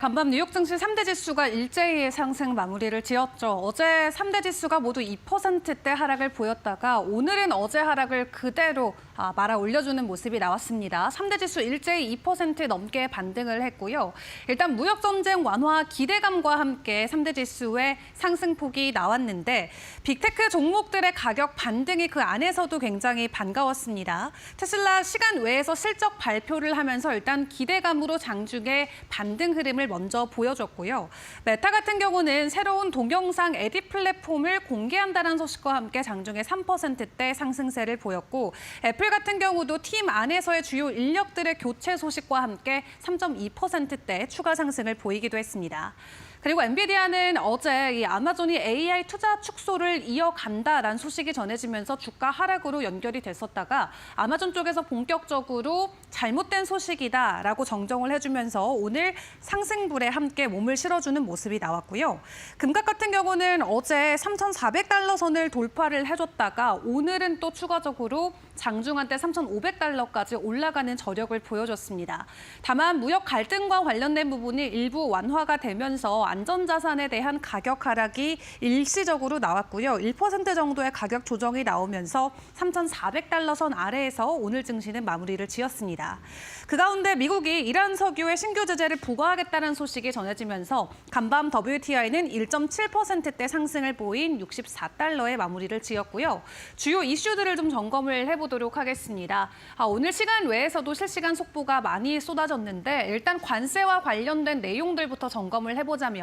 간밤 뉴욕 증시 3대 지수가 일제히 상승 마무리를 지었죠. 어제 3대 지수가 모두 2%대 하락을 보였다가 오늘은 어제 하락을 그대로 말아 올려주는 모습이 나왔습니다. 3대 지수 일제히 2% 넘게 반등을 했고요. 일단 무역전쟁 완화 기대감과 함께 3대 지수의 상승폭이 나왔는데 빅테크 종목들의 가격 반등이 그 안에서도 굉장히 반가웠습니다. 테슬라 시간 외에서 실적 발표를 하면서 일단 기대감으로 장중에 반등 흐름을 먼저 보여줬고요. 메타 같은 경우는 새로운 동영상 에딧 플랫폼을 공개한다는 소식과 함께 장중에 3%대 상승세를 보였고 애플 같은 경우도 팀 안에서의 주요 인력들의 교체 소식과 함께 3.2%대 추가 상승을 보이기도 했습니다. 그리고 엔비디아는 어제 이 아마존이 AI 투자 축소를 이어간다라는 소식이 전해지면서 주가 하락으로 연결이 됐었다가 아마존 쪽에서 본격적으로 잘못된 소식이다라고 정정을 해주면서 오늘 상승불에 함께 몸을 실어주는 모습이 나왔고요. 금값 같은 경우는 어제 3,400달러 선을 돌파를 해줬다가 오늘은 또 추가적으로 장중한때 3,500달러까지 올라가는 저력을 보여줬습니다. 다만 무역 갈등과 관련된 부분이 일부 완화가 되면서 안전자산에 대한 가격 하락이 일시적으로 나왔고요. 1% 정도의 가격 조정이 나오면서 3,400달러 선 아래에서 오늘 증시는 마무리를 지었습니다. 그 가운데 미국이 이란 석유에 신규 제재를 부과하겠다는 소식이 전해지면서 간밤 WTI는 1.7%대 상승을 보인 64달러에 마무리를 지었고요. 주요 이슈들을 좀 점검을 해보도록 하겠습니다. 오늘 시간 외에서도 실시간 속보가 많이 쏟아졌는데 일단 관세와 관련된 내용들부터 점검을 해보자면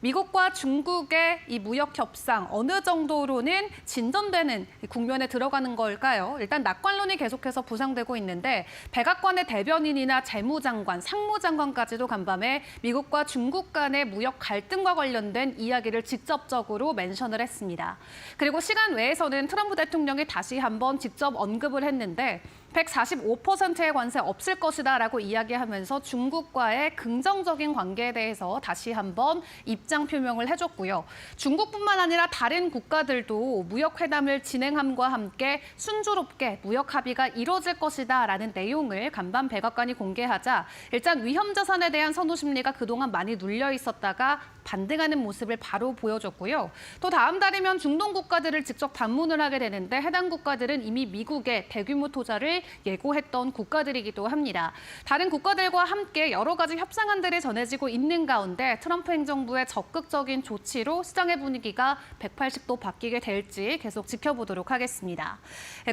미국과 중국의 이 무역 협상 어느 정도로는 진전되는 국면에 들어가는 걸까요? 일단 낙관론이 계속해서 부상되고 있는데 백악관의 대변인이나 재무장관, 상무장관까지도 간밤에 미국과 중국 간의 무역 갈등과 관련된 이야기를 직접적으로 멘션을 했습니다. 그리고 시간 외에서는 트럼프 대통령이 다시 한번 직접 언급을 했는데 145%의 관세 없을 것이다라고 이야기하면서 중국과의 긍정적인 관계에 대해서 다시 한번 입장 표명을 해줬고요. 중국뿐만 아니라 다른 국가들도 무역회담을 진행함과 함께 순조롭게 무역 합의가 이뤄질 것이다라는 내용을 간밤 백악관이 공개하자 일단 위험 자산에 대한 선호 심리가 그동안 많이 눌려 있었다가 반등하는 모습을 바로 보여줬고요. 또 다음 달이면 중동 국가들을 직접 방문을 하게 되는데 해당 국가들은 이미 미국의 대규모 투자를 예고했던 국가들이기도 합니다. 다른 국가들과 함께 여러 가지 협상안들이 전해지고 있는 가운데 트럼프 행정부의 적극적인 조치로 시장의 분위기가 180도 바뀌게 될지 계속 지켜보도록 하겠습니다.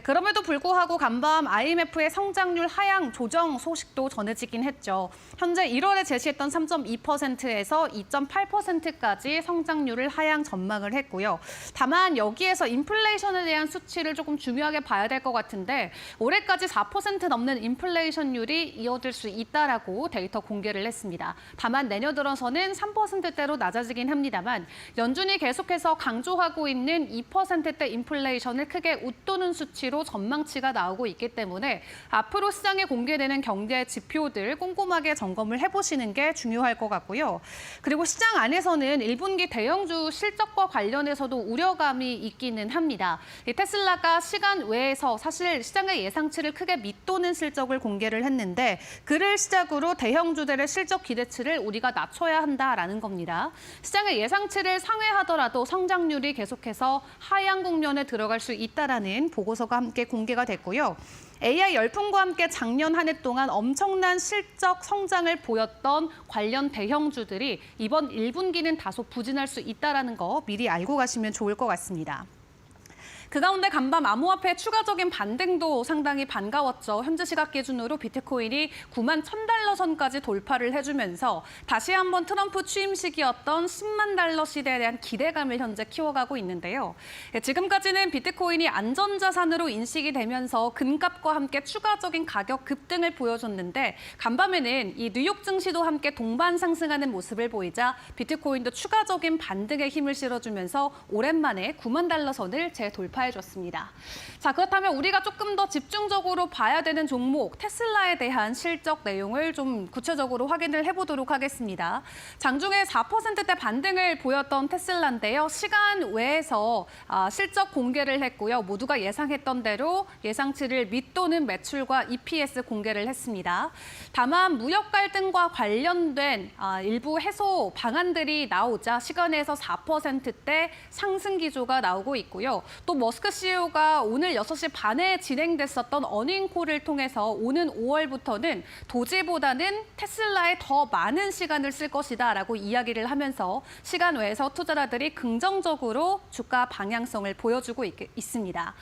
그럼에도 불구하고 간밤 IMF의 성장률 하향 조정 소식도 전해지긴 했죠. 현재 1월에 제시했던 3.2%에서 2.8%까지 성장률을 하향 전망을 했고요. 다만 여기에서 인플레이션에 대한 수치를 조금 중요하게 봐야 될 것 같은데 올해까지 4% 넘는 인플레이션율이 이어질 수 있다라고 데이터 공개를 했습니다. 다만 내년 들어서는 3%대로 낮아지긴 합니다만 연준이 계속해서 강조하고 있는 2%대 인플레이션을 크게 웃도는 수치로 전망치가 나오고 있기 때문에 앞으로 시장에 공개되는 경제 지표들 꼼꼼하게 점검을 해보시는 게 중요할 것 같고요. 그리고 시장 안에서는 1분기 대형주 실적과 관련해서도 우려감이 있기는 합니다. 이 테슬라가 시간 외에서 사실 시장의 예상치를 크게 밑도는 실적을 공개를 했는데 그를 시작으로 대형주들의 실적 기대치를 우리가 낮춰야 한다라는 겁니다. 시장의 예상치를 상회하더라도 성장률이 계속해서 하향 국면에 들어갈 수 있다라는 보고서가 함께 공개가 됐고요. AI 열풍과 함께 작년 한 해 동안 엄청난 실적 성장을 보였던 관련 대형주들이 이번 1분기는 다소 부진할 수 있다는 거 미리 알고 가시면 좋을 것 같습니다. 그 가운데 간밤 암호화폐 추가적인 반등도 상당히 반가웠죠. 현재 시각 기준으로 비트코인이 9만 1,000달러 선까지 돌파를 해주면서 다시 한번 트럼프 취임식이었던 10만 달러 시대에 대한 기대감을 현재 키워가고 있는데요. 지금까지는 비트코인이 안전자산으로 인식이 되면서 금값과 함께 추가적인 가격 급등을 보여줬는데 간밤에는 이 뉴욕 증시도 함께 동반 상승하는 모습을 보이자 비트코인도 추가적인 반등에 힘을 실어주면서 오랜만에 9만 달러 선을 재돌파했습니다. 조사해줬습니다. 자, 그렇다면 우리가 조금 더 집중적으로 봐야 되는 종목 테슬라에 대한 실적 내용을 좀 구체적으로 확인을 해보도록 하겠습니다. 장중에 4%대 반등을 보였던 테슬라인데요. 시간 외에서 실적 공개를 했고요. 모두가 예상했던 대로 예상치를 밑도는 매출과 EPS 공개를 했습니다. 다만 무역 갈등과 관련된 일부 해소 방안들이 나오자 시간에서 4%대 상승 기조가 나오고 있고요. 또 머스크 CEO가 오늘 6시 반에 진행됐었던 어닝콜을 통해서 오는 5월부터는 도지보다는 테슬라에 더 많은 시간을 쓸 것이다라고 이야기를 하면서 시간 외에서 투자자들이 긍정적으로 주가 방향성을 보여주고 있습니다.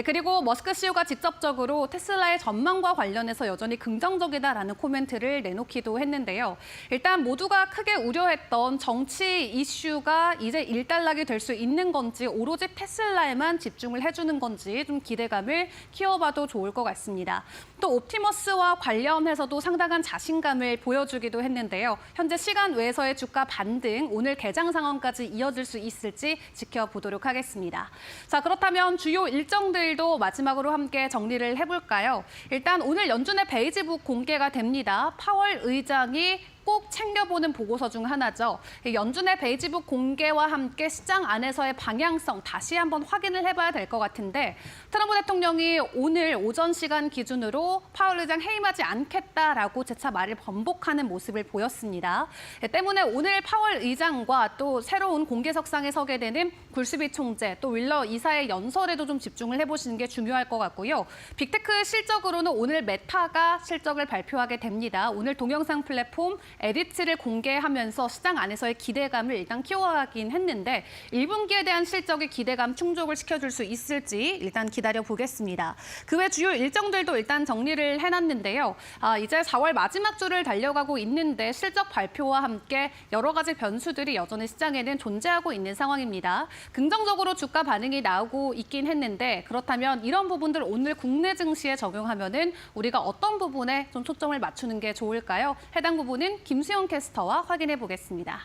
그리고 머스크 CEO가 직접적으로 테슬라의 전망과 관련해서 여전히 긍정적이다라는 코멘트를 내놓기도 했는데요. 일단 모두가 크게 우려했던 정치 이슈가 이제 일단락이 될 수 있는 건지 오로지 테슬라에만 집중을 해주는 건지 좀 기대감을 키워봐도 좋을 것 같습니다. 또 옵티머스와 관련해서도 상당한 자신감을 보여주기도 했는데요. 현재 시간 외에서의 주가 반등, 오늘 개장 상황까지 이어질 수 있을지 지켜보도록 하겠습니다. 자, 그렇다면 주요 일정들도 마지막으로 함께 정리를 해볼까요? 일단 오늘 연준의 베이지북 공개가 됩니다. 파월 의장이 꼭 챙겨보는 보고서 중 하나죠. 연준의 베이지북 공개와 함께 시장 안에서의 방향성 다시 한번 확인을 해봐야 될 것 같은데 트럼프 대통령이 오늘 오전 시간 기준으로 파월 의장 해임하지 않겠다라고 재차 말을 번복하는 모습을 보였습니다. 때문에 오늘 파월 의장과 또 새로운 공개석상에 서게 되는 굴스비 총재 또 윌러 이사의 연설에도 좀 집중을 해보시는 게 중요할 것 같고요. 빅테크 실적으로는 오늘 메타가 실적을 발표하게 됩니다. 오늘 동영상 플랫폼 에디츠를 공개하면서 시장 안에서의 기대감을 일단 키워가긴 했는데 1분기에 대한 실적의 기대감 충족을 시켜줄 수 있을지 일단 기다려보겠습니다. 그 외 주요 일정들도 일단 정리를 해놨는데요. 이제 4월 마지막 주를 달려가고 있는데 실적 발표와 함께 여러 가지 변수들이 여전히 시장에는 존재하고 있는 상황입니다. 긍정적으로 주가 반응이 나오고 있긴 했는데 그렇다면 이런 부분들 오늘 국내 증시에 적용하면은 우리가 어떤 부분에 좀 초점을 맞추는 게 좋을까요? 해당 부분은 김수영 캐스터와 확인해 보겠습니다.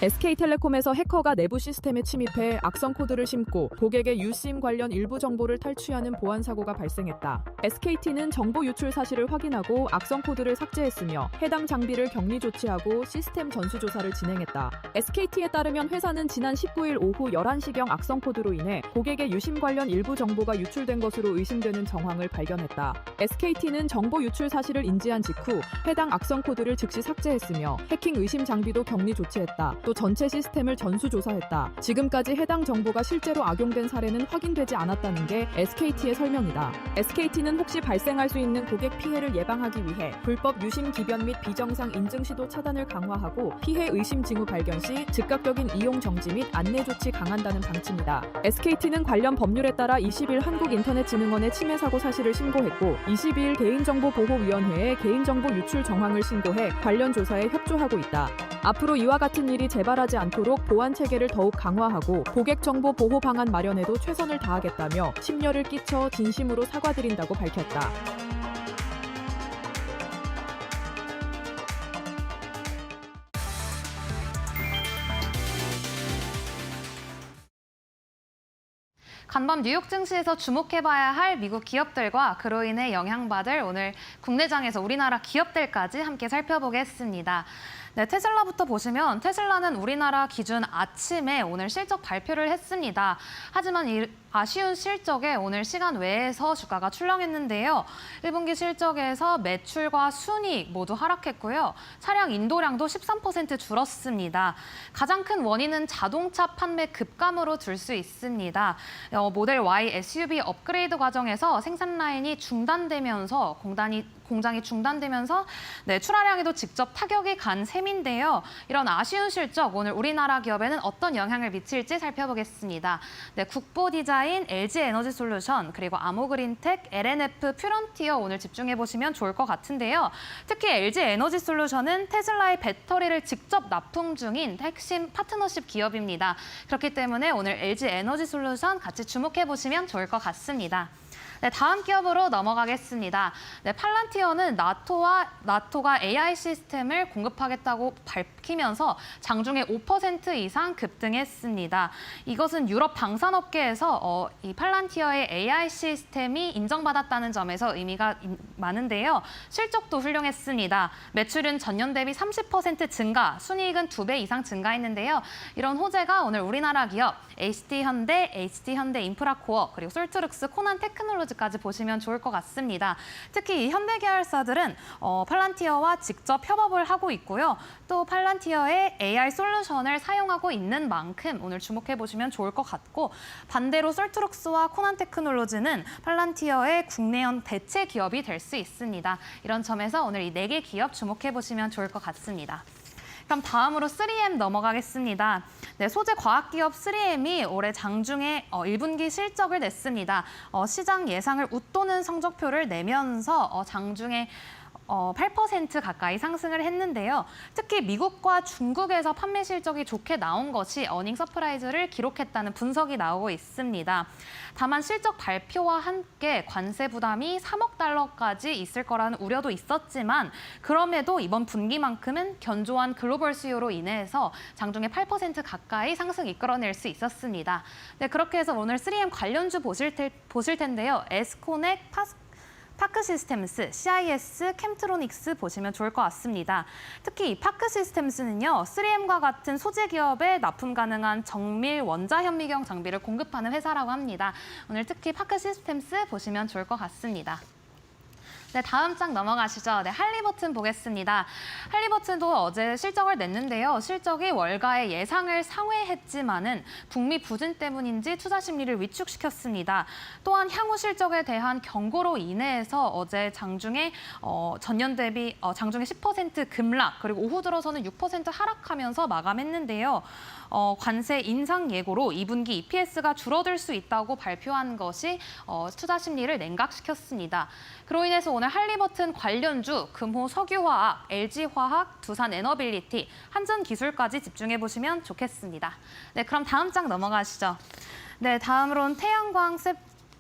SK텔레콤에서 해커가 내부 시스템에 침입해 악성 코드를 심고 고객의 유심 관련 일부 정보를 탈취하는 보안 사고가 발생했다. SKT는 정보 유출 사실을 확인하고 악성 코드를 삭제했으며 해당 장비를 격리 조치하고 시스템 전수 조사를 진행했다. SKT에 따르면 회사는 지난 19일 오후 11시경 악성 코드로 인해 고객의 유심 관련 일부 정보가 유출된 것으로 의심되는 정황을 발견했다. SKT는 정보 유출 사실을 인지한 직후 해당 악성 코드를 즉시 삭제했으며 해킹 의심 장비도 격리 조치했다. 또 전체 시스템을 전수조사했다. 지금까지 해당 정보가 실제로 악용된 사례는 확인되지 않았다는 게 SKT의 설명이다. SKT는 혹시 발생할 수 있는 고객 피해를 예방하기 위해 불법 유심 기변 및 비정상 인증 시도 차단을 강화하고 피해 의심 징후 발견 시 즉각적인 이용 정지 및 안내 조치 강화한다는 방침이다. SKT는 관련 법률에 따라 20일 한국인터넷진흥원에 침해 사고 사실을 신고했고 22일 개인정보보호위원회에 개인정보 유출 정황을 신고해 관련 조사에 협조하고 있다. 앞으로 이와 같은 일이 재발하지 않도록 보안 체계를 더욱 강화하고 고객 정보 보호 방안 마련에도 최선을 다하겠다며 심려를 끼쳐 진심으로 사과드린다고 밝혔다. 간밤 뉴욕 증시에서 주목해봐야 할 미국 기업들과 그로 인해 영향받을 오늘 국내장에서 우리나라 기업들까지 함께 살펴보겠습니다. 네, 테슬라부터 보시면 테슬라는 우리나라 기준 아침에 오늘 실적 발표를 했습니다. 하지만 이 아쉬운 실적에 오늘 시간 외에서 주가가 출렁했는데요. 1분기 실적에서 매출과 순이익 모두 하락했고요. 차량 인도량도 13% 줄었습니다. 가장 큰 원인은 자동차 판매 급감으로 들 수 있습니다. 모델 Y SUV 업그레이드 과정에서 생산 라인이 중단되면서 공장이 중단되면서 출하량에도 직접 타격이 간 셈인데요. 이런 아쉬운 실적 오늘 우리나라 기업에는 어떤 영향을 미칠지 살펴보겠습니다. 국보 디자인 LG 에너지 솔루션 그리고 아모그린텍, LNF, 퓨런티어 오늘 집중해 보시면 좋을 것 같은데요. 특히 LG 에너지 솔루션은 테슬라의 배터리를 직접 납품 중인 핵심 파트너십 기업입니다. 그렇기 때문에 오늘 LG 에너지 솔루션 같이 주목해 보시면 좋을 것 같습니다. 네, 다음 기업으로 넘어가겠습니다. 네, 팔란티어는 나토가 AI 시스템을 공급하겠다고 밝히면서 장중에 5% 이상 급등했습니다. 이것은 유럽 방산업계에서 이 팔란티어의 AI 시스템이 인정받았다는 점에서 의미가 많은데요. 실적도 훌륭했습니다. 매출은 전년 대비 30% 증가, 순이익은 2배 이상 증가했는데요. 이런 호재가 오늘 우리나라 기업 HD현대, HD현대인프라코어, 그리고 솔트룩스, 코난테크놀로지까지 보시면 좋을 것 같습니다. 특히 이 현대 계열사들은 팔란티어와 직접 협업을 하고 있고요. 또 팔란티어의 AI 솔루션을 사용하고 있는 만큼 오늘 주목해 보시면 좋을 것 같고, 반대로 솔트룩스와 코난테크놀로지는 팔란티어의 국내형 대체 기업이 될 수 있습니다. 이런 점에서 오늘 이 4개 기업 주목해 보시면 좋을 것 같습니다. 그럼 다음으로 3M 넘어가겠습니다. 네, 소재 과학기업 3M이 올해 장중에 1분기 실적을 냈습니다. 시장 예상을 웃도는 성적표를 내면서 장중에 8% 가까이 상승을 했는데요. 특히 미국과 중국에서 판매 실적이 좋게 나온 것이 어닝 서프라이즈를 기록했다는 분석이 나오고 있습니다. 다만 실적 발표와 함께 관세 부담이 3억 달러까지 있을 거라는 우려도 있었지만, 그럼에도 이번 분기만큼은 견조한 글로벌 수요로 인해서 장중에 8% 가까이 상승 이끌어낼 수 있었습니다. 네, 그렇게 해서 오늘 3M 관련주 보실 텐데요. 에스코넥, 파크 시스템스, CIS, 캠트로닉스 보시면 좋을 것 같습니다. 특히 이 파크 시스템스는요, 3M과 같은 소재 기업에 납품 가능한 정밀 원자 현미경 장비를 공급하는 회사라고 합니다. 오늘 특히 파크 시스템스 보시면 좋을 것 같습니다. 네, 다음 장 넘어가시죠. 네, 할리버튼 보겠습니다. 할리버튼도 어제 실적을 냈는데요. 실적이 월가의 예상을 상회했지만은 북미 부진 때문인지 투자 심리를 위축시켰습니다. 또한 향후 실적에 대한 경고로 인해서 어제 장중에 전년 대비 장중에 10% 급락, 그리고 오후 들어서는 6% 하락하면서 마감했는데요. 관세 인상 예고로 2분기 EPS가 줄어들 수 있다고 발표한 것이 투자 심리를 냉각시켰습니다. 그로 인해서 오늘 할리버튼 관련주, 금호 석유화학, LG화학, 두산에너빌리티, 한전기술까지 집중해 보시면 좋겠습니다. 네, 그럼 다음 장 넘어가시죠. 네, 다음으로는 태양광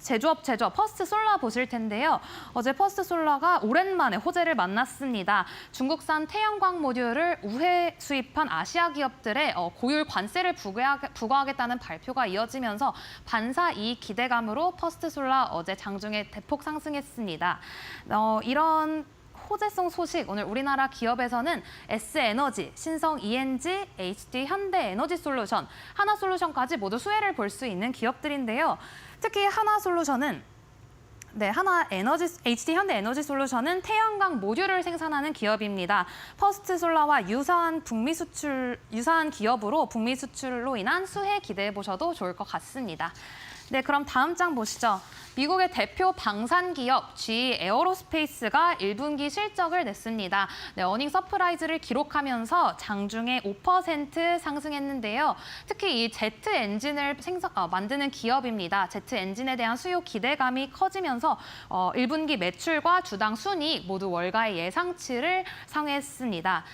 제조업 퍼스트솔라 보실 텐데요. 어제 퍼스트솔라가 오랜만에 호재를 만났습니다. 중국산 태양광 모듈을 우회 수입한 아시아 기업들의 고율 관세를 부과하겠다는 발표가 이어지면서 반사 이익 기대감으로 퍼스트솔라 어제 장중에 대폭 상승했습니다. 이런 호재성 소식, 오늘 우리나라 기업에서는 S에너지, 신성 ENG, HD 현대에너지솔루션, 하나솔루션까지 모두 수혜를 볼 수 있는 기업들인데요. 특히 하나솔루션은 HD 현대에너지솔루션은 태양광 모듈을 생산하는 기업입니다. 퍼스트솔라와 유사한 기업으로 북미 수출로 인한 수혜 기대해 보셔도 좋을 것 같습니다. 네, 그럼 다음 장 보시죠. 미국의 대표 방산 기업 GE 에어로스페이스가 1분기 실적을 냈습니다. 네, 어닝 서프라이즈를 기록하면서 장중에 5% 상승했는데요. 특히 이 제트 엔진을 만드는 기업입니다. 제트 엔진에 대한 수요 기대감이 커지면서 1분기 매출과 주당 순이익 모두 월가의 예상치를 상회했습니다.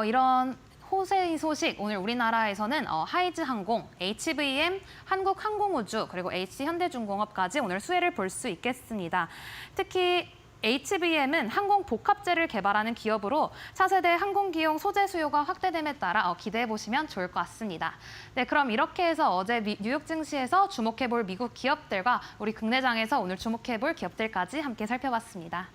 이런 호세의 소식, 오늘 우리나라에서는 하이즈항공, HVM, 한국항공우주, 그리고 HC현대중공업까지 오늘 수혜를 볼 수 있겠습니다. 특히 HVM은 항공복합재를 개발하는 기업으로 차세대 항공기용 소재 수요가 확대됨에 따라 기대해 보시면 좋을 것 같습니다. 네, 그럼 이렇게 해서 어제 뉴욕 증시에서 주목해 볼 미국 기업들과 우리 국내장에서 오늘 주목해 볼 기업들까지 함께 살펴봤습니다.